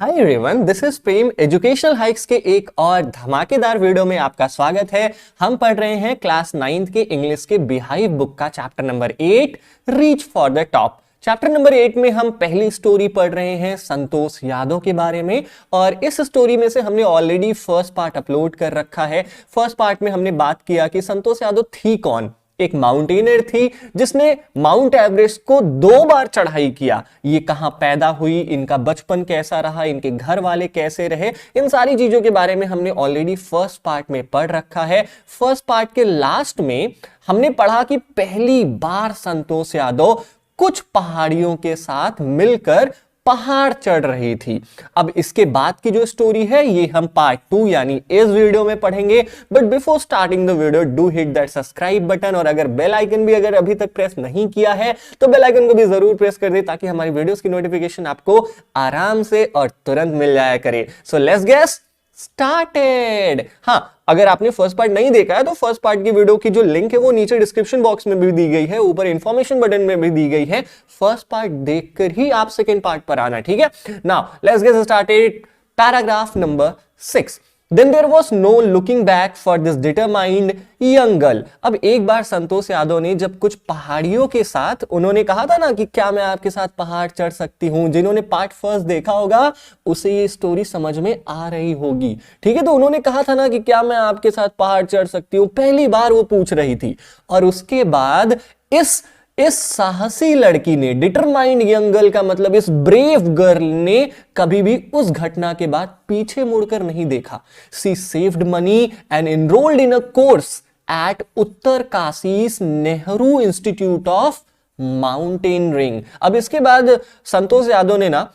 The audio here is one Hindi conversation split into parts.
Hi everyone, this is Prem. Educational hikes के एक और धमाकेदार वीडियो में आपका स्वागत है। हम पढ़ रहे हैं क्लास 9th के इंग्लिश के बिहाइव बुक का chapter number 8 reach for the top. Chapter number 8 में हम पहली स्टोरी पढ़ रहे हैं संतोष यादव के बारे में, और इस स्टोरी में से हमने ऑलरेडी फर्स्ट पार्ट अपलोड कर रखा है। फर्स्ट पार्ट में हमने बात किया कि संतोष यादव थी कौन। एक माउंटेनियर थी जिसने माउंट एवरेस्ट को 2 बार चढ़ाई किया। ये कहां पैदा हुई, इनका बचपन कैसा रहा, इनके घर वाले कैसे रहे, इन सारी चीजों के बारे में हमने ऑलरेडी फर्स्ट पार्ट में पढ़ रखा है। फर्स्ट पार्ट के लास्ट में हमने पढ़ा कि पहली बार संतोष यादव कुछ पहाड़ियों के साथ मिलकर पहाड़ चढ़ रही थी। अब इसके बाद की जो स्टोरी है ये हम पार्ट 2 यानी इस वीडियो में पढ़ेंगे। But before starting the video do hit that subscribe button, और अगर बेल आइकन भी अगर अभी तक प्रेस नहीं किया है तो बेल आइकन को भी जरूर प्रेस कर दे, ताकि हमारी वीडियोस की नोटिफिकेशन आपको आराम से और तुरंत मिल जाया करे। So let's get started. हाँ, अगर आपने फर्स्ट पार्ट नहीं देखा है तो फर्स्ट पार्ट की वीडियो की जो लिंक है वो नीचे डिस्क्रिप्शन बॉक्स में भी दी गई है, ऊपर इंफॉर्मेशन बटन में भी दी गई है। फर्स्ट पार्ट देखकर ही आप सेकंड पार्ट पर आना, ठीक है। Now let's get started. Paragraph number 6। Then there was no looking back for this determined young girl। अब एक बार संतोष यादव ने जब कुछ पहाड़ियों के साथ, उन्होंने कहा था ना कि क्या मैं आपके साथ पहाड़ चढ़ सकती हूं, जिन्होंने पार्ट फर्स्ट देखा होगा उसे ये स्टोरी समझ में आ रही होगी, ठीक है। तो उन्होंने कहा था ना कि क्या मैं आपके साथ पहाड़ चढ़ सकती हूं, पहली बार वो पूछ रही थी। और उसके बाद इस साहसी लड़की ने, डिटरमाइंड यंग गर्ल का मतलब इस ब्रेव गर्ल ने कभी भी उस घटना के बाद पीछे मुड़कर नहीं देखा। She saved money and enrolled in a course at Uttarkashi Nehru Institute of Mountaineering. अब इसके बाद संतोष यादव ने ना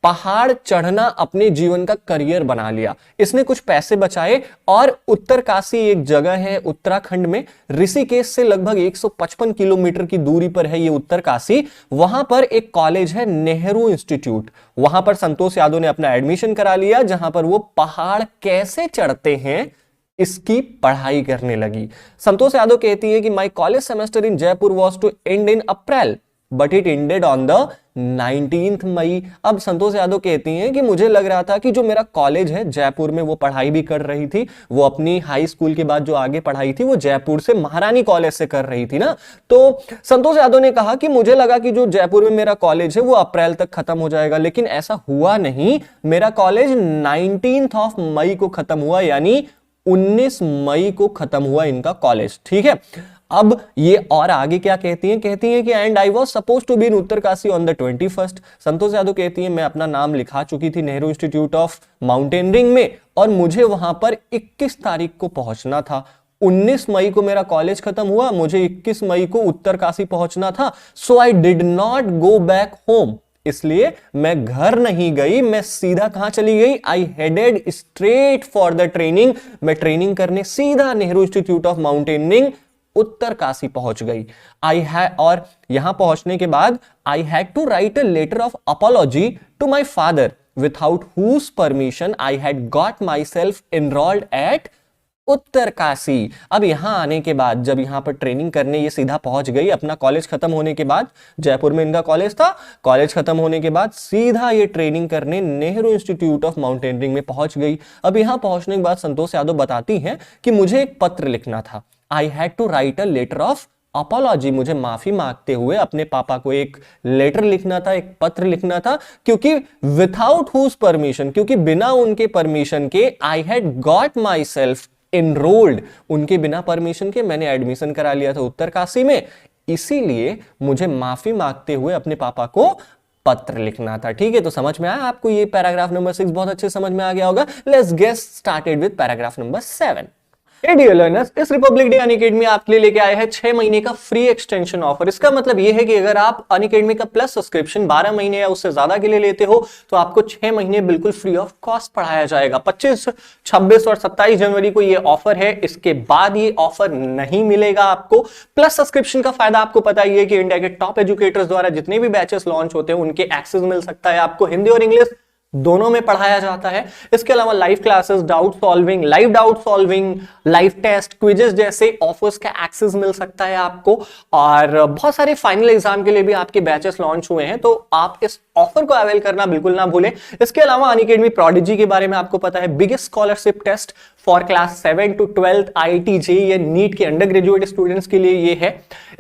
पहाड़ चढ़ना अपने जीवन का करियर बना लिया। इसने कुछ पैसे बचाए और उत्तरकाशी एक जगह है उत्तराखंड में, ऋषिकेश से लगभग 155 किलोमीटर की दूरी पर है ये उत्तरकाशी। वहां पर एक कॉलेज है नेहरू इंस्टीट्यूट, वहां पर संतोष यादव ने अपना एडमिशन करा लिया, जहां पर वो पहाड़ कैसे चढ़ते हैं इसकी पढ़ाई करने लगी। संतोष यादव कहती है कि my college semester in Jaipur was to end in April but it ended on the 19th May. अब संतोष यादव कहती हैं कि मुझे लग रहा था कि जो मेरा कॉलेज है जयपुर में, वो पढ़ाई भी कर रही थी, वो अपनी हाई स्कूल के बाद जो आगे पढ़ाई थी वो जयपुर से महारानी कॉलेज से कर रही थी ना। तो संतोष यादव ने कहा कि मुझे लगा कि जो जयपुर में मेरा कॉलेज है वो अप्रैल तक खत्म हो जाएगा, लेकिन ऐसा हुआ नहीं। मेरा कॉलेज 19th मई को खत्म हुआ, यानी 19 मई को खत्म हुआ इनका कॉलेज, ठीक है। अब ये और आगे क्या कहती हैं कि and I was suppose to be in Uttarkashi on the 21st। Santosh Yadav कहती हैं मैं अपना नाम लिखा चुकी थी नेहरू इंस्टीट्यूट ऑफ माउंटेनियरिंग में, और मुझे वहां पर 21 तारीख को पहुंचना था। 19 मई को मेरा कॉलेज खत्म हुआ, मुझे 21 मई को उत्तरकाशी पहुंचना था। So I did not go back home, इसलिए मैं घर नहीं गई, मैं सीधा कहां चली गई, I headed straight for the training. मैं ट्रेनिंग करने सीधा Nehru Institute of Mountaineering Uttarkashi पहुंच गई। और यहां पहुंचने के बाद I had to write a letter of apology to my father without whose permission I had got myself enrolled at Uttarkashi. अब यहां आने के बाद, जब यहां पर ट्रेनिंग करने ये सीधा पहुंच गई, अपना कॉलेज खत्म होने के बाद, जयपुर में इनका कॉलेज था, कॉलेज खत्म होने के बाद सीधा ये ट्रेनिंग करने नेहरू इंस्टीट्यूट ऑफ माउंटेनियरिंग में पहुंच गई। अब यहां पहुंचने के बाद संतोष यादव बताती हैं कि मुझे एक पत्र लिखना था। I had to write a letter of apology, मुझे माफी मांगते हुए अपने पापा को एक लेटर लिखना था, एक पत्र लिखना था, क्योंकि विदाउट हुज परमिशन, क्योंकि बिना उनके परमिशन के आई had got myself enrolled, उनके बिना परमिशन के मैंने एडमिशन करा लिया था उत्तरकाशी में, इसीलिए मुझे माफी मांगते हुए अपने पापा को पत्र लिखना था, ठीक है। तो समझ में आया आपको, ये पैराग्राफ नंबर 6 बहुत अच्छे समझ में आ गया होगा। Let's get started with paragraph number 7। Dear learners, इस रिपब्लिक डे अनअकैडमी आपके लिए लेके आए हैं 6 महीने का फ्री एक्सटेंशन ऑफर। इसका मतलब यह है कि अगर आप अनअकैडमी का प्लस सब्सक्रिप्शन 12 महीने या उससे ज्यादा के लिए लेते हो तो आपको 6 महीने बिल्कुल फ्री ऑफ कॉस्ट पढ़ाया जाएगा। 25, 26 और 27 जनवरी को यह ऑफर है, इसके बाद ये ऑफर नहीं मिलेगा आपको। प्लस सब्सक्रिप्शन का फायदा आपको पता ही है कि इंडिया के टॉप एजुकेटर्स द्वारा जितने भी बैचेस लॉन्च होते हैं उनके एक्सेस मिल सकता है आपको हिंदी और इंग्लिश दोनों में पढ़ाया जाता है। इसके अलावा live classes, doubt solving, live doubt solving, live test, quizzes जैसे ऑफर्स का एक्सेस मिल सकता है आपको। और बहुत सारे फाइनल एग्जाम के लिए भी आपके बैचेस लॉन्च हुए हैं, तो आप इस ऑफर को अवेल करना बिल्कुल ना भूलें। इसके अलावा अनअकैडमी प्रोडिजी के बारे में आपको पता है, biggest scholarship test for class 7 to 12 IIT JEE या नीट के अंडर ग्रेजुएट स्टूडेंट्स के लिए ये है।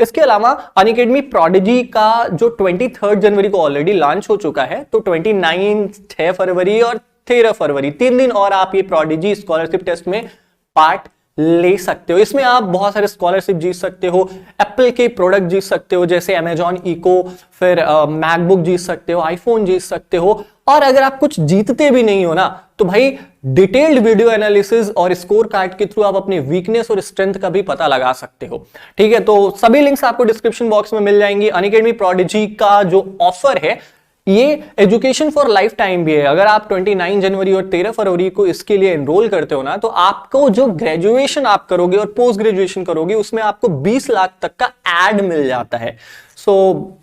इसके अलावा अनअकैडमी प्रोडिजी का जो 23 जनवरी को ऑलरेडी लॉन्च हो चुका है, तो 29 6 फरवरी और 13 फरवरी 3 दिन और आप ये प्रोडिजी स्कॉलरशिप टेस्ट में पार्ट ले सकते हो। इसमें आप बहुत सारे स्कॉलरशिप जीत सकते हो, एप्पल के प्रोडक्ट जीत सकते हो जैसे अमेजॉन इको, फिर मैकबुक जीत सकते हो, आईफोन जीत सकते हो। और अगर आप कुछ जीतते भी नहीं हो ना, तो भाई डिटेल्ड वीडियो एनालिसिस और स्कोर कार्ड के थ्रू आप अपनी वीकनेस और स्ट्रेंथ का भी पता लगा सकते हो। ठीक है, तो सभी लिंक्स आपको डिस्क्रिप्शन बॉक्स में मिल जाएंगी। अनअकैडमी प्रोडिजी का जो ऑफर है ये एजुकेशन फॉर लाइफ टाइम भी है। अगर आप 29 जनवरी और 13 फरवरी को इसके लिए एनरोल करते हो ना, तो आपको जो ग्रेजुएशन आप करोगे और पोस्ट ग्रेजुएशन करोगे उसमें आपको 20 लाख तक का एड मिल जाता है। सो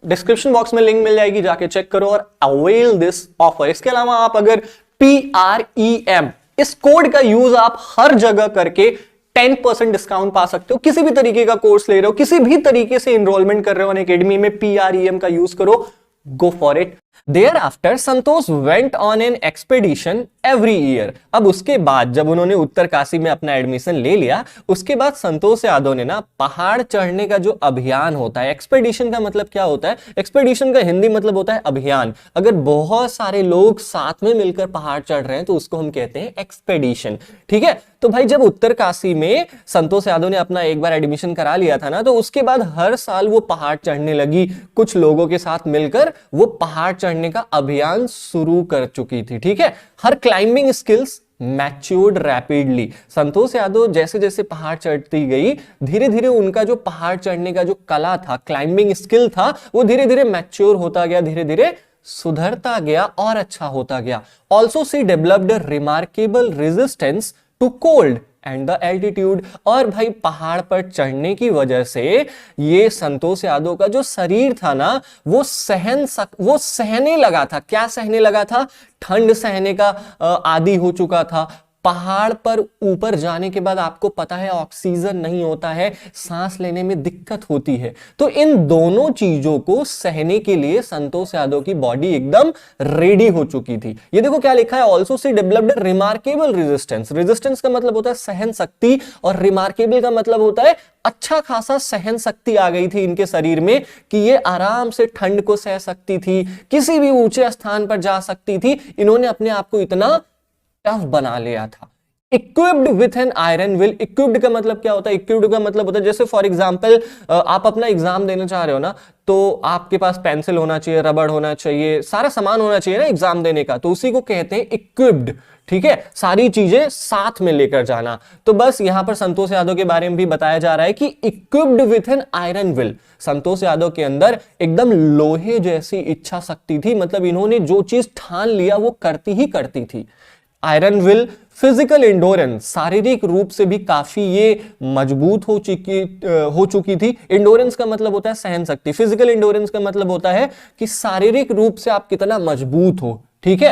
डिस्क्रिप्शन बॉक्स में लिंक मिल जाएगी, जाके चेक करो और अवेल दिस ऑफर। इसके अलावा आप अगर PREM इस कोड का यूज आप हर जगह करके 10% डिस्काउंट पा सकते हो। किसी भी तरीके का कोर्स ले रहे हो, किसी भी तरीके से एनरोलमेंट कर रहे हो अनअकैडमी में, PREM का यूज करो, go for it. Thereafter, Santosh went on an expedition every year. अब उसके बाद जब उन्होंने उत्तरकाशी में अपना एडमिशन ले लिया, उसके बाद संतोष यादव ने ना पहाड़ चढ़ने का जो अभियान होता है, एक्सपेडिशन का मतलब क्या होता है, एक्सपेडिशन का हिंदी मतलब होता है अभियान। अगर बहुत सारे लोग साथ में मिलकर पहाड़ चढ़ रहे हैं तो उसको हम कहते हैं एक्सपेडिशन। ठीक है, तो भाई जब उत्तरकाशी में संतोष यादव ने अपना एक बार एडमिशन करा लिया था ना, तो उसके बाद हर साल वो पहाड़ चढ़ने लगी, कुछ लोगों के साथ मिलकर वो पहाड़ चढ़ने का अभियान शुरू कर चुकी थी। ठीक है, हर climbing skills matured rapidly. Santosh Yadav जैसे जैसे पहाड़ चढ़ती गई, धीरे धीरे उनका जो पहाड़ चढ़ने का जो कला था, क्लाइंबिंग स्किल था, वो धीरे धीरे मैच्योर होता गया, धीरे धीरे सुधरता गया और अच्छा होता गया। Also she developed remarkable resistance to cold and the altitude. और भाई पहाड़ पर चढ़ने की वजह से ये संतोष यादव का जो शरीर था ना, वो सहने लगा था। क्या सहने लगा था? ठंड सहने का आदी हो चुका था। पहाड़ पर ऊपर जाने के बाद आपको पता है ऑक्सीजन नहीं होता है, सांस लेने में दिक्कत होती है। तो इन दोनों चीजों को सहने के लिए संतोष यादव की बॉडी एकदम रेडी हो चुकी थी। ये देखो क्या लिखा है, also she developed remarkable resistance. Resistance का मतलब होता है सहन शक्ति, और रिमार्केबल का मतलब होता है अच्छा खासा सहन शक्ति आ गई थी इनके शरीर में कि ये आराम से ठंड को सह सकती थी, किसी भी ऊंचे स्थान पर जा सकती थी। इन्होंने अपने आप को इतना टफ बना लिया था। Equipped with an iron will. Equipped का मतलब क्या होता है? इक्विप्ड का मतलब होता है जैसे फॉर एग्जांपल आप अपना एग्जाम देने चाह रहे हो ना, तो आपके पास पेंसिल होना चाहिए, रबड़ होना चाहिए, सारा सामान होना चाहिए ना एग्जाम देने का, तो उसी को कहते हैं इक्विप्ड। ठीक है, सारी चीजें साथ में लेकर जाना। तो बस यहां पर संतोष यादव के बारे में भी बताया जा रहा है कि equipped with an iron will. Santosh Yadav के अंदर एकदम लोहे जैसी इच्छा शक्ति थी, मतलब इन्होंने जो चीज ठान लिया वो करती ही करती थी। आयरन विल, फिजिकल इंडोरेंस, शारीरिक रूप से भी काफी ये मजबूत हो चुकी थी। इंडोरेंस का मतलब होता है सहन शक्ति, फिजिकल इंडोरेंस का मतलब होता है कि शारीरिक रूप से आप कितना मजबूत हो। ठीक है,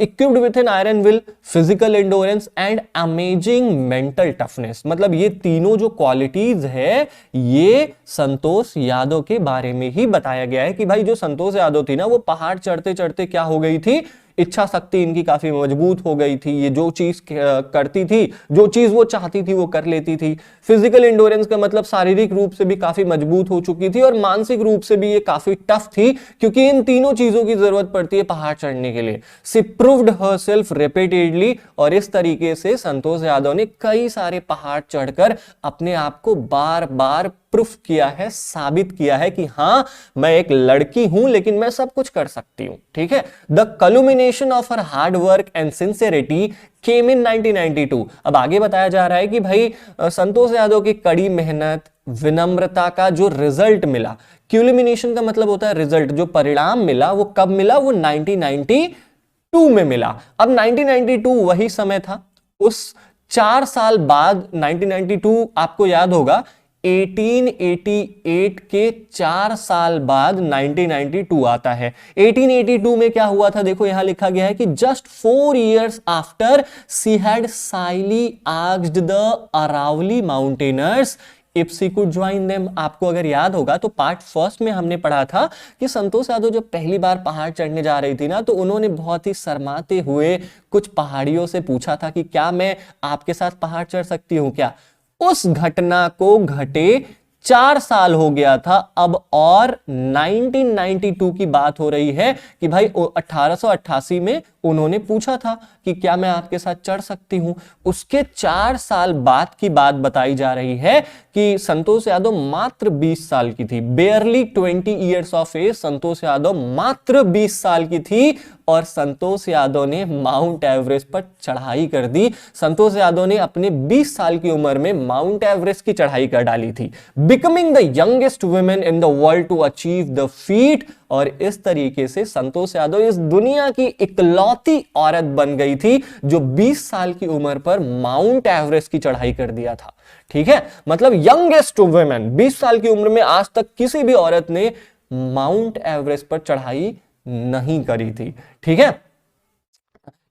equipped with an iron will, physical endurance and amazing mental toughness. मतलब ये तीनों जो क्वालिटीज है, ये संतोष यादव के बारे में ही बताया गया है कि भाई जो संतोष यादव थी ना, वो पहाड़ चढ़ते चढ़ते क्या हो गई थी, इच्छा शक्ति इनकी काफी मजबूत हो गई थी। ये जो चीज करती थी, जो चीज वो चाहती थी वो कर लेती थी। फिजिकल इंडोरेंस का मतलब शारीरिक रूप से भी काफी मजबूत हो चुकी थी, और मानसिक रूप से भी ये काफी टफ थी, क्योंकि इन तीनों चीजों की जरूरत पड़ती है पहाड़ चढ़ने के लिए। सी प्रूव्ड हरसेल्फ रिपीटेडली। और इस तरीके से संतोष यादव ने कई सारे पहाड़ चढ़कर अपने आप को बार बार प्रूफ किया है, साबित किया है कि हां मैं एक लड़की हूं, लेकिन मैं सब कुछ कर सकती हूं। ठीक है, the culmination of her hard work and sincerity came in 1992। अब आगे बताया जा रहा है कि भाई संतोष यादव की कड़ी मेहनत, विनम्रता का जो रिजल्ट मिला, क्यूलिमिनेशन का मतलब होता है रिजल्ट, जो परिणाम मिला वो कब मिला, वो 1992 में मिला। अब 1992 वही समय था, उस 4 साल बाद 1992 आपको याद होगा 1888 के 4 साल बाद 1992 आता है। 1882 में क्या हुआ था, देखो यहां लिखा गया है कि just 4 years after she had shyly asked the Aravalli mountaineers if she could join them. आपको अगर याद होगा तो पार्ट फर्स्ट में हमने पढ़ा था कि संतोष यादव जब पहली बार पहाड़ चढ़ने जा रही थी ना, तो उन्होंने बहुत ही शर्माते हुए कुछ पहाड़ियों से पूछा था कि क्या मैं आपके साथ पहाड़ चढ़ सकती हूं क्या। उस घटना को घटे 4 साल हो गया था अब, और 1992 की बात हो रही है कि भाई 1888 में उन्होंने पूछा था कि क्या मैं आपके साथ चढ़ सकती हूं। उसके 4 साल बाद की बात बताई जा रही है कि संतोष यादव मात्र 20 साल की थी। बेयरली 20 years of as Santosh Yadav मात्र 20 साल की थी और संतोष यादव ने माउंट एवरेस्ट पर चढ़ाई कर दी। संतोष यादव ने अपने 20 साल की उम्र में माउंट एवरेस्ट की चढ़ाई कर डाली थी, becoming the youngest women in the world to achieve the feat. और इस तरीके से संतोष यादव इस दुनिया की इकलौती औरत बन गई थी जो 20 साल की उम्र पर माउंट एवरेस्ट की चढ़ाई कर दिया था। ठीक है, मतलब यंगेस्ट वुमेन, 20 साल की उम्र में आज तक किसी भी औरत ने माउंट एवरेस्ट पर चढ़ाई नहीं करी थी। ठीक है,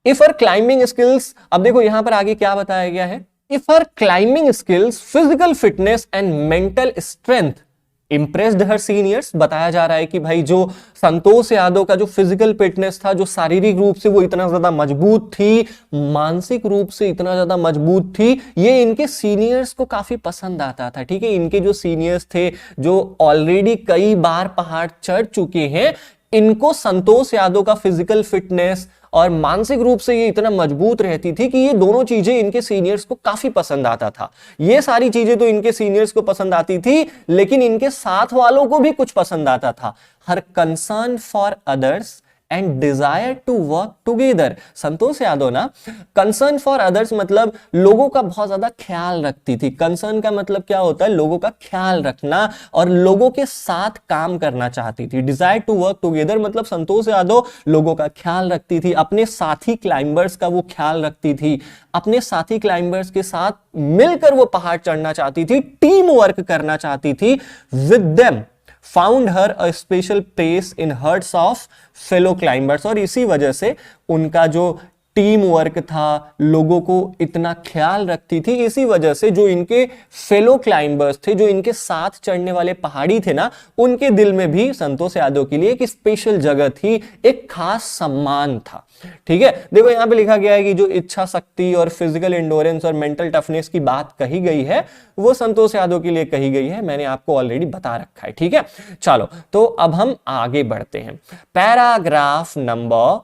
इफ हर क्लाइंबिंग स्किल्स, अब देखो यहां पर आगे क्या बताया गया है, if her climbing skills, physical fitness and mental strength impressed her seniors. बताया जा रहा है कि भाई जो संतोष यादव का जो फिजिकल फिटनेस था, जो शारीरिक रूप से वो इतना ज्यादा मजबूत थी, मानसिक रूप से इतना ज्यादा मजबूत थी, ये इनके सीनियर्स को काफी पसंद आता था। ठीक है, इनके जो सीनियर्स थे जो ऑलरेडी कई बार पहाड़ चढ़ चुके हैं, इनको संतोष यादव का फिजिकल फिटनेस और मानसिक रूप से ये इतना मजबूत रहती थी कि ये दोनों चीजें इनके सीनियर्स को काफी पसंद आता था। ये सारी चीजें तो इनके सीनियर्स को पसंद आती थी, लेकिन इनके साथ वालों को भी कुछ पसंद आता था। Her concern for others and desire to work together. Santosh Yadav ना कंसर्न फॉर अदर्स मतलब लोगों का बहुत ज्यादा ख्याल रखती थी। कंसर्न का मतलब क्या होता है, लोगों का ख्याल रखना, और लोगों के साथ काम करना चाहती थी। डिजायर टू वर्क टुगेदर मतलब संतोष यादव लोगों का ख्याल रखती थी, अपने साथी क्लाइंबर्स का वो ख्याल रखती थी, अपने साथी क्लाइंबर्स के साथ मिलकर वो पहाड़ चढ़ना चाहती थी, टीम वर्क करना चाहती थी। With them found her a special place in hearts of fellow climbers. और इसी वजह से उनका जो टीम वर्क था, लोगों को इतना ख्याल रखती थी, इसी वजह से जो इनके फेलो क्लाइंबर्स थे, जो इनके साथ चढ़ने वाले पहाड़ी थे ना, उनके दिल में भी संतोष यादव के लिए एक स्पेशल जगह थी, एक खास सम्मान था। ठीक है, देखो यहां पे लिखा गया है कि जो इच्छा शक्ति और फिजिकल एंडोरेंस और मेंटल टफनेस की बात कही गई है वो संतोष यादव के लिए कही गई है, मैंने आपको ऑलरेडी बता रखा है। ठीक है, चलो तो अब हम आगे बढ़ते हैं, पैराग्राफ नंबर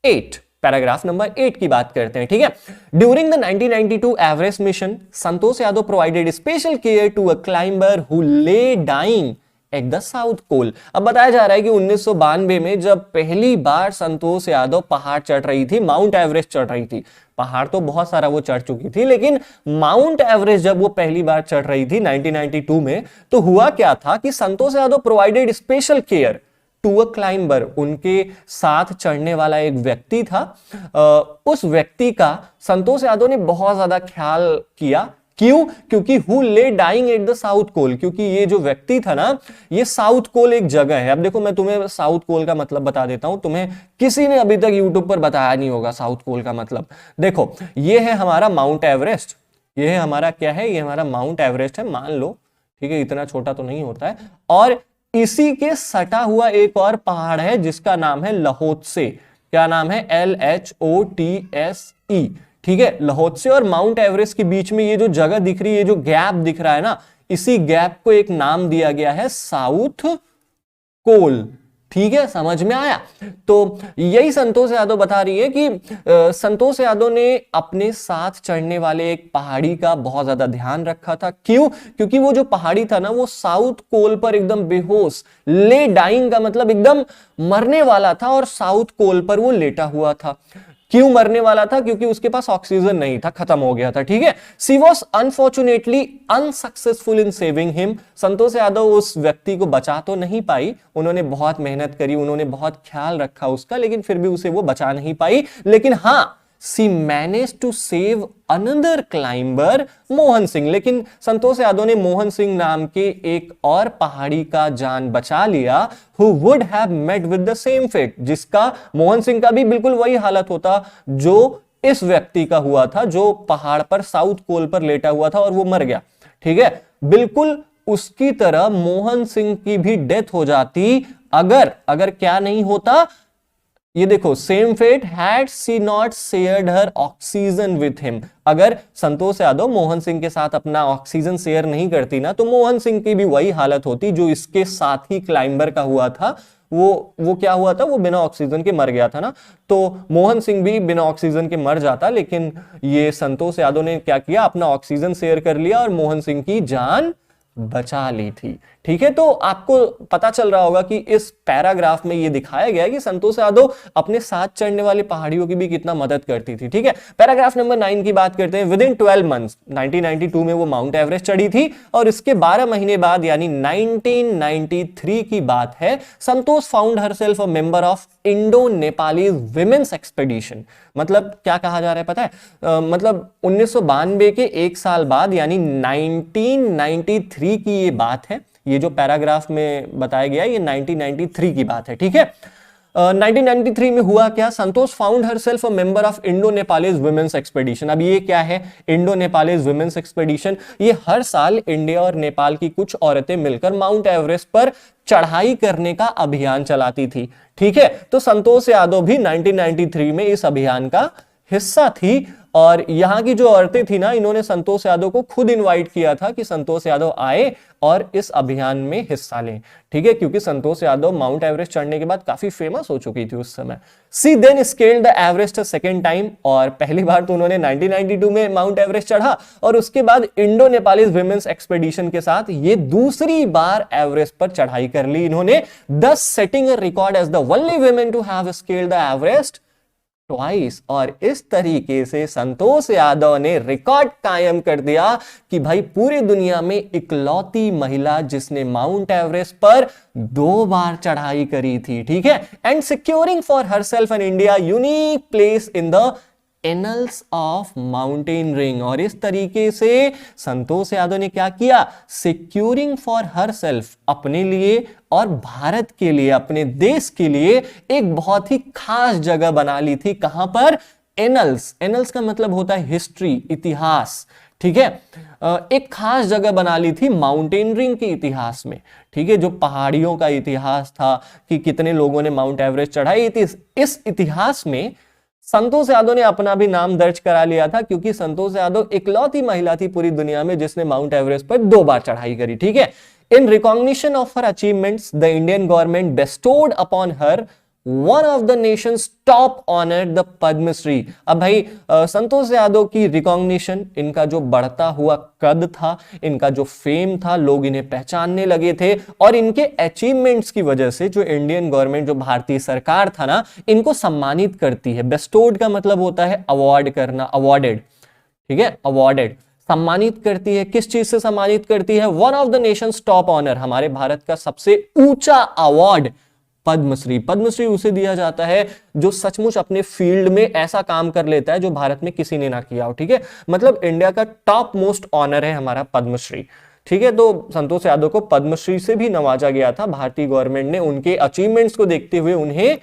8। पैराग्राफ नंबर 8 की बात करते हैं। ठीक है, during the 1992 Everest mission Santosh Yadav provided special care to a climber who lay dying at the South Pole. अब बताया जा रहा है कि 1992 में जब पहली बार संतोष यादव पहाड़ चढ़ रही थी, माउंट एवरेस्ट चढ़ रही थी, पहाड़ तो बहुत सारा वो चढ़ चुकी थी, लेकिन माउंट एवरेस्ट जब वो पहली बार चढ़ रही थी 1992 में, तो हुआ क्या था कि Santosh Yadav provided special care to a climber. उनके साथ चढ़ने वाला एक व्यक्ति था, उस व्यक्ति का संतोष यादव ने बहुत ज्यादा ख्याल किया। क्यों? क्योंकि who lay dying at the South Pole, क्योंकि ये जो व्यक्ति था ना, ये साउथ पोल एक जगह है। अब देखो मैं तुम्हें साउथ पोल का मतलब बता देता हूं, तुम्हें किसी ने अभी तक यूट्यूब पर बताया नहीं होगा साउथ पोल का मतलब। देखो ये है हमारा माउंट एवरेस्ट, ये है हमारा क्या है, ये हमारा माउंट एवरेस्ट है मान लो। ठीक है, इतना छोटा तो नहीं होता है। और इसी के सटा हुआ एक और पहाड़ है जिसका नाम है लहोत्से। क्या नाम है? LHOTSE। ठीक है, लहोत्से और माउंट एवरेस्ट के बीच में ये जो जगह दिख रही है, ये जो गैप दिख रहा है ना, इसी गैप को एक नाम दिया गया है साउथ पोल। ठीक है, समझ में आया? तो यही संतोष यादव बता रही है कि संतोष यादव ने अपने साथ चढ़ने वाले एक पहाड़ी का बहुत ज्यादा ध्यान रखा था। क्यों? क्योंकि वो जो पहाड़ी था ना, वो साउथ पोल पर एकदम बेहोश, ले डाइंग का मतलब एकदम मरने वाला था, और साउथ पोल पर वो लेटा हुआ था। क्यों मरने वाला था? क्योंकि उसके पास ऑक्सीजन नहीं था, खत्म हो गया था। ठीक है, she was unfortunately unsuccessful in saving him. Santosh Yadav उस व्यक्ति को बचा तो नहीं पाई, उन्होंने बहुत मेहनत करी, उन्होंने बहुत ख्याल रखा उसका, लेकिन फिर भी उसे वो बचा नहीं पाई। लेकिन हाँ, she manage to save another climber Mohan Singh. लेकिन संतोष यादव ने मोहन सिंह नाम के एक और पहाड़ी का जान बचा लिया, who would have met with the same fate, जिसका मोहन सिंह का भी बिल्कुल वही हालत होता जो इस व्यक्ति का हुआ था, जो पहाड़ पर साउथ पोल पर लेटा हुआ था और वो मर गया। ठीक है, बिल्कुल उसकी तरह मोहन सिंह की भी डेथ हो जाती अगर क्या नहीं होता, ये देखो, same fate had she not shared her oxygen with him. अगर संतोष यादव मोहन सिंह के साथ अपना ऑक्सीजन शेयर नहीं करती ना, तो मोहन सिंह की भी वही हालत होती जो इसके साथ ही क्लाइंबर का हुआ था। वो क्या हुआ था, वो बिना ऑक्सीजन के मर गया था ना, तो मोहन सिंह भी बिना ऑक्सीजन के मर जाता। लेकिन ये संतोष यादव ने क्या किया, अपना ऑक्सीजन शेयर कर लिया और मोहन सिंह की जान बचा ली थी। ठीक है, तो आपको पता चल रहा होगा कि इस पैराग्राफ में ये दिखाया गया है कि संतोष यादव अपने साथ चढ़ने वाले पहाड़ियों की भी कितना मदद करती थी। ठीक है, पैराग्राफ नंबर 9 की बात करते हैं। विद इन 12 मंथ्स 1992 में वो माउंट एवरेस्ट चढ़ी थी और इसके 12 महीने बाद यानी 1993 की बात है, Santosh found herself a member of Indo Nepali women's expedition. मतलब क्या कहा जा रहा है पता है, मतलब 1992 के एक साल बाद यानी 1993 की ये बात है। ये जो पैराग्राफ में बताया गया ये 1993 की बात है। ठीक है, 1993 में हुआ क्या, Santosh found herself a member of Indo Nepalese women's expedition. अब ये क्या है, इंडो नेपालीज वुमेन्स एक्सपेडिशन? ये हर साल इंडिया और नेपाल की कुछ औरतें मिलकर माउंट एवरेस्ट पर चढ़ाई करने का अभियान चलाती थी। ठीक है, तो संतोष यादव भी 1993 में इस अभियान का हिस्सा थी और यहां की जो औरतें थी ना, इन्होंने संतोष यादव को खुद इनवाइट किया था कि संतोष यादव आए और इस अभियान में हिस्सा लें। ठीक है, क्योंकि संतोष यादव माउंट एवरेस्ट चढ़ने के बाद काफी फेमस हो चुकी थी उस समय। She then scaled the Everest second time, और पहली बार तो उन्होंने 1992 में माउंट एवरेस्ट चढ़ा और उसके बाद इंडो नेपालीज विमेन्स एक्सपेडिशन के साथ ये दूसरी बार एवरेस्ट पर चढ़ाई कर ली इन्होंने, thus setting a record as the only women to have scaled the Everest twice. और इस तरीके से संतोष यादव ने रिकॉर्ड कायम कर दिया कि भाई पूरी दुनिया में इकलौती महिला जिसने माउंट एवरेस्ट पर 2 बार चढ़ाई करी थी। ठीक है, and securing for herself an India unique place in the annals of mountaineering. और इस तरीके से संतोष यादव ने क्या किया, सिक्योरिंग फॉर हरसेल्फ, अपने लिए और भारत के लिए, अपने देश के लिए एक बहुत ही खास जगह बना ली थी। कहां पर, एनल्स। एनल्स का मतलब होता है हिस्ट्री, इतिहास। ठीक है, एक खास जगह बना ली थी माउंटेनरिंग के इतिहास में। ठीक है, जो पहाड़ियों का इतिहास था कि कितने लोगों ने माउंट एवरेस्ट चढ़ाई थी, इस इतिहास में संतोष यादव ने अपना भी नाम दर्ज करा लिया था, क्योंकि संतोष यादव इकलौती महिला थी पूरी दुनिया में जिसने माउंट एवरेस्ट पर 2 बार चढ़ाई करी। ठीक है, in recognition of her achievements the Indian government bestowed upon her one of the nation's top honour the Padmashri. अब भाई संतोष यादव की रिकॉग्निशन, इनका जो बढ़ता हुआ कद था, इनका जो फेम था, लोग इन्हें पहचानने लगे थे और इनके अचीवमेंट्स की वजह से जो इंडियन गवर्नमेंट, जो भारतीय सरकार था ना, इनको सम्मानित करती है। बेस्टोड का मतलब होता है अवार्ड करना, अवार्डेड। ठीक है, अवार्डेड, सम्मानित करती है। किस चीज से सम्मानित करती है, one of the nation's top honour, हमारे भारत का सबसे ऊंचा अवार्ड पद्मश्री। पद्मश्री उसे दिया जाता है जो सचमुच अपने फील्ड में ऐसा काम कर लेता है जो भारत में किसी ने ना किया हो। ठीक है, मतलब इंडिया का टॉप मोस्ट ऑनर है हमारा पद्मश्री। ठीक है, तो संतोष यादव को पद्मश्री से भी नवाजा गया था। भारतीय गवर्नमेंट ने उनके अचीवमेंट्स को देखते हुए उन्हें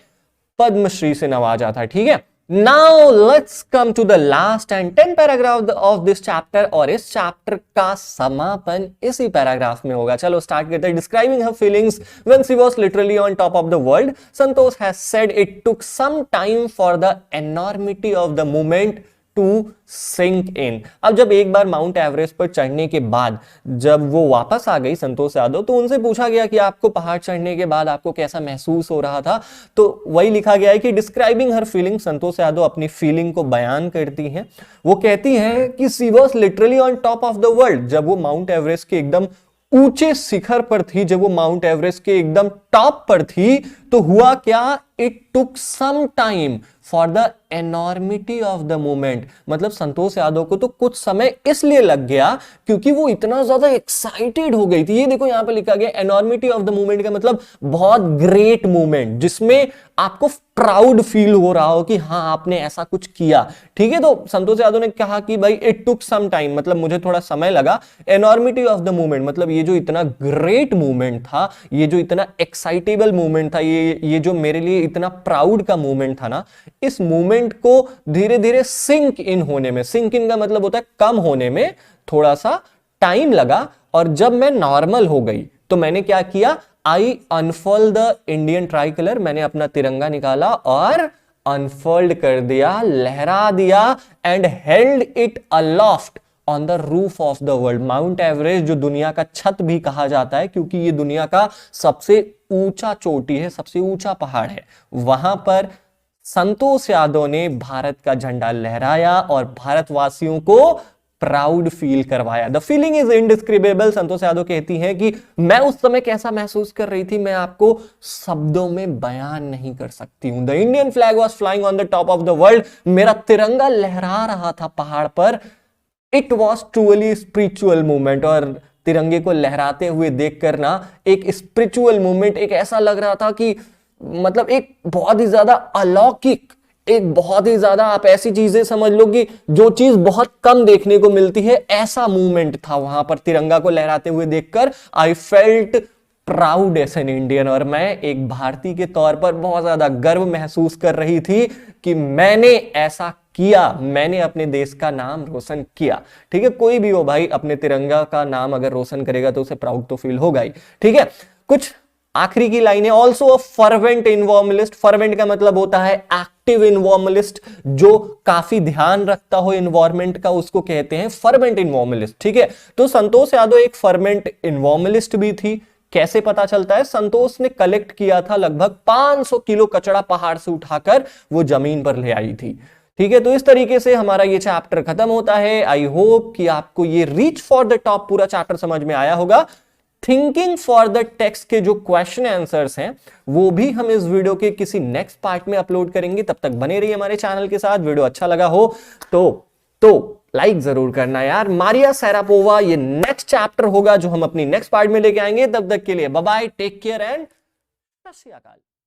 पद्मश्री से नवाजा था। ठीक है, Now let's come to the last and 10 paragraph of this chapter, और इस चैप्टर का समापन इसी पैराग्राफ में होगा। चलो स्टार्ट करते हैं। Describing her feelings when she was literally on top of the world, Santosh has said it took some time for the enormity of the moment to sink in। अब जब एक बार माउंट एवरेस्ट पर चढ़ने के बाद जब वो वापस आ गई संतोष यादव, तो उनसे पूछा गया कि आपको पहाड़ चढ़ने के बाद आपको कैसा महसूस हो रहा था। तो वही लिखा गया है कि डिस्क्राइबिंग हर फीलिंग, संतोष यादव अपनी फीलिंग को बयान करती हैं। वो कहती हैं कि she was literally on top of the world. जब वो माउंट एवरेस्ट के एकदम ऊंचे शिखर पर थी, जब वो माउंट एवरेस्ट के एकदम टॉप पर थी, तो हुआ क्या, it took some time for the enormity of the movement. मतलब संतोष यादव को तो कुछ समय इसलिए लग गया क्योंकि वो इतना ज्यादा एक्साइटेड हो गई थी। ये देखो यहां पे लिखा गया एनॉर्मिटी ऑफ द मूवमेंट का मतलब बहुत ग्रेट मूवमेंट, जिसमें आपको प्राउड फील हो रहा हो कि हाँ आपने ऐसा कुछ किया। ठीक है, तो संतोष यादव ने कहा कि भाई इट टुक सम टाइम, मतलब मुझे थोड़ा समय लगा। एनॉर्मिटी ऑफ द मूवमेंट मतलब ये जो इतना ग्रेट मूवमेंट था, ये जो इतना एक्साइटेबल मूवमेंट था, ये जो मेरे लिए इतना प्राउड का मूवमेंट था ना, इस मूवमेंट को धीरे धीरे सिंक इन होने में, सिंक इन का मतलब होता है कम होने में थोड़ा सा टाइम लगा। और जब मैं नॉर्मल हो गई तो मैंने क्या किया, I unfold the Indian tricolour, मैंने अपना तिरंगा निकाला और अनफोल्ड कर दिया, लहरा दिया, and held it aloft on the roof of the world. Mount Everest जो दुनिया का छत भी कहा जाता है क्योंकि ये दुनिया का सबसे ऊंचा चोटी है, सबसे ऊंचा पहाड़ है, वहां पर संतोष यादव ने भारत का झंडा लहराया और भारतवासियों को प्राउड फील करवाया। The feeling is indescribable. Santosh Yadav कहती हैं कि मैं उस समय कैसा महसूस कर रही थी, मैं आपको शब्दों में बयान नहीं कर सकती हूं। The Indian flag was flying on the top of the world, मेरा तिरंगा लहरा रहा था पहाड़ पर। इट वॉज ट्रूअली स्पिरिचुअल मूवमेंट, और तिरंगे को लहराते हुए देखकर ना एक स्पिरिचुअल मूवमेंट, एक ऐसा लग रहा था कि मतलब एक बहुत ही ज्यादा अलौकिक, एक बहुत ही ज्यादा, आप ऐसी चीजें समझ लो कि जो चीज बहुत कम देखने को मिलती है, ऐसा मूवमेंट था वहां पर तिरंगा को लहराते हुए देखकर। I felt proud as an Indian, और मैं एक भारतीय के तौर पर बहुत ज्यादा गर्व महसूस कर रही थी कि मैंने ऐसा किया, मैंने अपने देश का नाम रोशन किया। ठीक है, कोई भी हो भाई, अपने तिरंगा का नाम अगर रोशन करेगा तो उसे प्राउड तो फील होगा ही। ठीक है, कुछ आखिरी की लाइन है, ऑल्सो अ फर्वेंट इन्वॉर्मलिस्ट। फर्वेंट का मतलब होता है एक्टिव इन्वॉर्मलिस्ट, जो काफी ध्यान रखता हो इन्वायरमेंट का, उसको कहते हैं फर्वेंट इन्वॉर्मलिस्ट। ठीक है, तो संतोष यादव एक फर्वेंट इन्वॉर्मलिस्ट भी थी। कैसे पता चलता है, संतोष ने कलेक्ट किया था लगभग 500 किलो कचरा पहाड़ से उठाकर वो जमीन पर ले आई थी। ठीक है, तो इस तरीके से हमारा ये चैप्टर खत्म होता है। आई होप कि आपको ये रीच फॉर द टॉप पूरा चैप्टर समझ में आया होगा। थिंकिंग फॉर द टेक्स्ट के जो क्वेश्चन आंसर्स हैं वो भी हम इस वीडियो के किसी नेक्स्ट पार्ट में अपलोड करेंगे। तब तक बने रहिए हमारे चैनल के साथ। वीडियो अच्छा लगा हो तो लाइक जरूर करना यार। मारिया सैरापोवा ये नेक्स्ट चैप्टर होगा जो हम अपनी नेक्स्ट पार्ट में लेके आएंगे। तब तक के लिए bye bye, take care and Sat Shri अकाल।